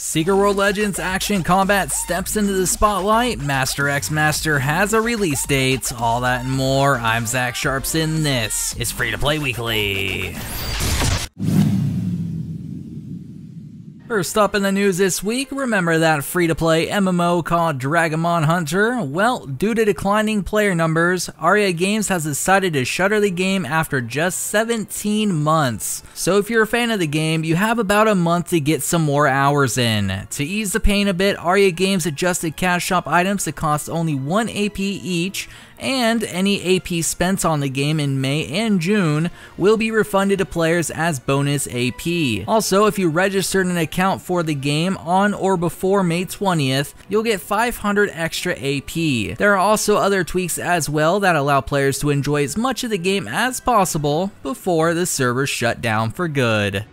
Secret World Legends Action Combat steps into the spotlight, Master X Master has a release date, all that and more. I'm Zach Sharpson, this is Free to Play Weekly. First up in the news this week, remember that free-to-play MMO called Dragomon Hunter? Well, due to declining player numbers, ARGO Games has decided to shutter the game after just 17 months. So if you're a fan of the game, you have about a month to get some more hours in. To ease the pain a bit, ARGO Games adjusted cash shop items to cost only 1 AP each, and any AP spent on the game in May and June will be refunded to players as bonus AP. Also, if you registered an account for the game on or before May 20th, you'll get 500 extra AP. There are also other tweaks as well that allow players to enjoy as much of the game as possible before the servers shut down for good.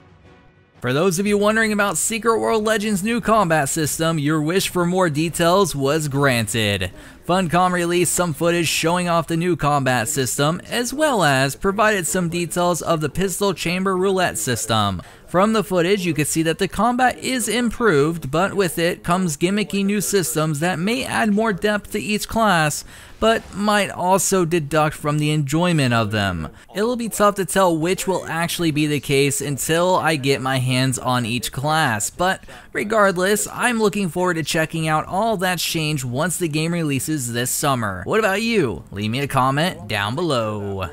For those of you wondering about Secret World Legends' new combat system, your wish for more details was granted. Funcom released some footage showing off the new combat system, as well as provided some details of the pistol chamber roulette system. From the footage, you can see that the combat is improved, but with it comes gimmicky new systems that may add more depth to each class, but might also deduct from the enjoyment of them. It'll be tough to tell which will actually be the case until I get my hands on each class, but regardless, I'm looking forward to checking out all that's changed once the game releases this summer. What about you? Leave me a comment down below.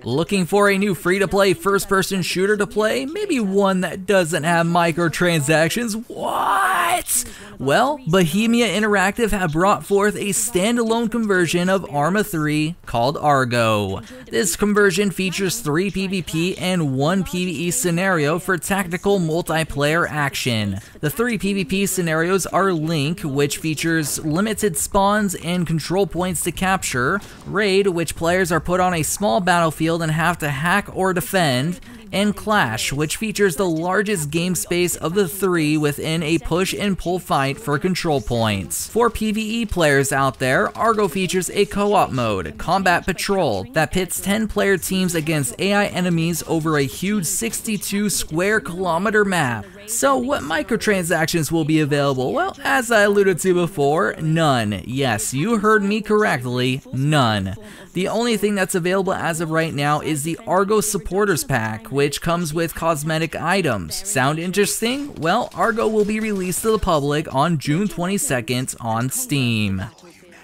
Looking for a new free-to-play first-person shooter to play? Maybe one that doesn't have microtransactions? What? Well, Bohemia Interactive have brought forth a standalone conversion of Arma 3 called ARGO. This conversion features 3 PvP and 1 PvE scenario for tactical multiplayer action. The 3 PvP scenarios are Link, which features limited spawns and control points to capture, Raid, which players are put on a small battlefield and have to hack or defend, and Clash, which features the largest game space of the 3 within a push and pull fight for control points. For PvE players out there, ARGO features a co-op mode, Combat Patrol, that pits 10-player teams against AI enemies over a huge 62 square kilometer map. So what microtransactions will be available? Well, as I alluded to before, none. Yes, you heard me correctly, none. The only thing that's available as of right now is the ARGO Supporters Pack, which comes with cosmetic items. Sound interesting? Well, ARGO will be released to the public on June 22nd on Steam.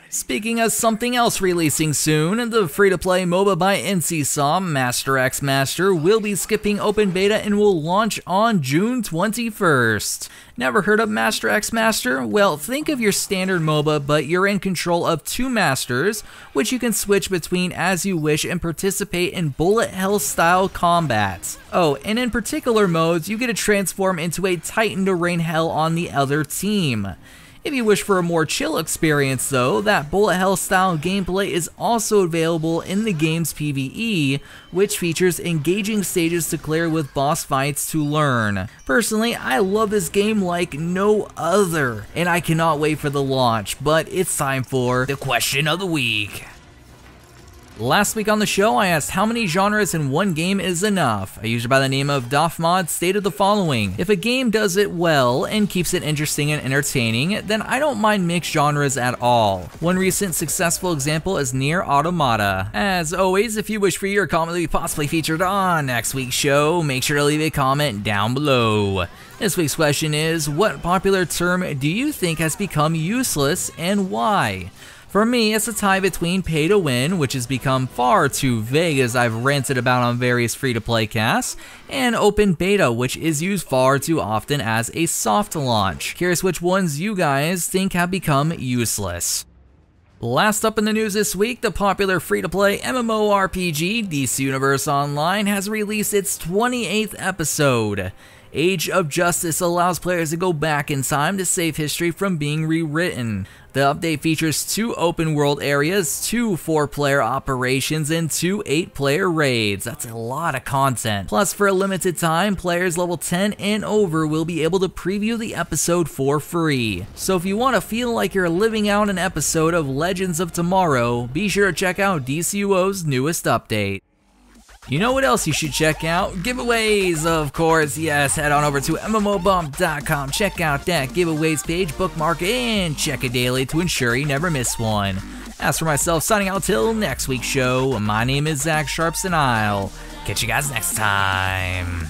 Speaking of something else releasing soon, the free-to-play MOBA by NCSoft, Master X Master, will be skipping open beta and will launch on June 21st. Never heard of Master X Master? Well, think of your standard MOBA, but you're in control of 2 masters, which you can switch between as you wish and participate in bullet hell style combat. Oh, and in particular modes, you get to transform into a Titan to rain hell on the other team. If you wish for a more chill experience though, that bullet hell style gameplay is also available in the game's PvE, which features engaging stages to clear with boss fights to learn. Personally, I love this game like no other, and I cannot wait for the launch, but it's time for the question of the week. Last week on the show, I asked how many genres in one game is enough. A user by the name of Doffmod stated the following: if a game does it well and keeps it interesting and entertaining, then I don't mind mixed genres at all. One recent successful example is Nier Automata. As always, if you wish for your comment to be possibly featured on next week's show, make sure to leave a comment down below. This week's question is, what popular term do you think has become useless and why? For me, it's a tie between pay to win, which has become far too vague as I've ranted about on various free-to-play casts, and open beta, which is used far too often as a soft launch. Curious which ones you guys think have become useless. Last up in the news this week, the popular free-to-play MMORPG DC Universe Online has released its 28th episode. Age of Justice allows players to go back in time to save history from being rewritten. The update features 2 open world areas, 2 4-player operations, and 2 8-player raids. That's a lot of content. Plus, for a limited time, players level 10 and over will be able to preview the episode for free. So if you want to feel like you're living out an episode of Legends of Tomorrow, be sure to check out DCUO's newest update. You know what else you should check out? Giveaways, of course. Yes, head on over to mmobomb.com, check out that giveaways page, bookmark it, and check it daily to ensure you never miss one. As for myself, signing out till next week's show, my name is Zach Sharps, and I'll catch you guys next time.